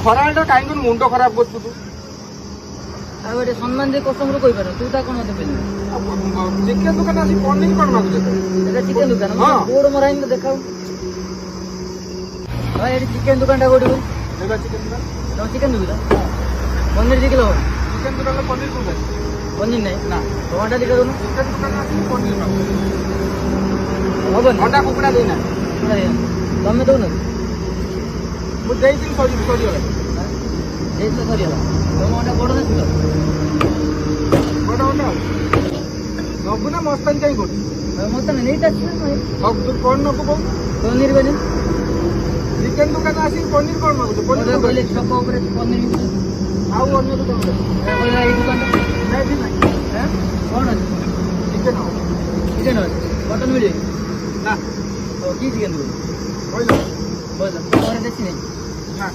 ଖରାବେଳଟା କାହିଁକି ମୁଣ୍ଡ ଖରାପ କରୁଛୁ ତୁ? ଆଉ ଏଠି ସମ୍ମାନ ଦେଇ କଷ୍ଟମର କହିପାର ତୁ ତା କଣ ମତେ ପେଲି ଚିକେନ ଦୋକାନ ଆସି ପନିର କଣ ମାଗୁଛ? এটা চিকেন দোকান হ্যাঁ। ବୋର୍ଡ ମରା ହେଇନି ତ ଦେଖାଉ ଭାଇ ଏଠି ଚିକେନ ଦୋକାନଟା କୋଉଠି ବୋଲି ଏଇଟା ଚିକେନ ଦୋକାନ। ତମ ଚିକେନ ଦୋକାନ ପନିର ଦି କିଲୋ ହବ ଚିକେନ ଦୋକାନରେ ପନିର କୋଉଠି ଅଛି? ପନିର ନାହିଁ ନା ଟମାଟା ଦିଟା ଦଉନ ଚିକେନ ଦୋକାନ ଆସି ପନିର ମାଗୁଛ। ହବନି ଅଣ୍ଡା କୁକୁଡ଼ା ଦେଇନା। ତମେ ଦଉନ ମୁଁ ଦେଇଥିଲି ସରିଗଲା। ଦେଇଥିଲ ସରିଗଲା ତମ ଅଣ୍ଡା ବଡ ନା ଛୋଟ ବଡ ଅଣ୍ଡା ନବୁ ନା ମସ୍ତାନି କାହିଁ କରୁଛୁ? ମତେ ନେଇଟା ଅଛି ନା ହଉ ତୁ କଣ ନବୁ କହୁ? ପନିର ବୋଲି ଚିକେନ ଦୋକାନ ଆସିକି ପନିର କଣ ମାଗୁଛୁ? ପନିର ମତେ ଦୋକାନ। କହିଲେ ଛକ ଉପରେ ପନିର ବିକୁଛି ଆଉ ଅନ୍ୟ ଦୋକାନ କହିଲା ଏଇ ଦୋକାନଟା ଏଠି ନାହିଁ। କଣ ଅଛି ଚିକେନ ଚିକେନ ଅଛି ମଟନ ମିଳିବ ନା କି ଚିକେନ କହିଲ ବୋଲ ଘରେ ଦେଶୀ ନାହିଁ ନା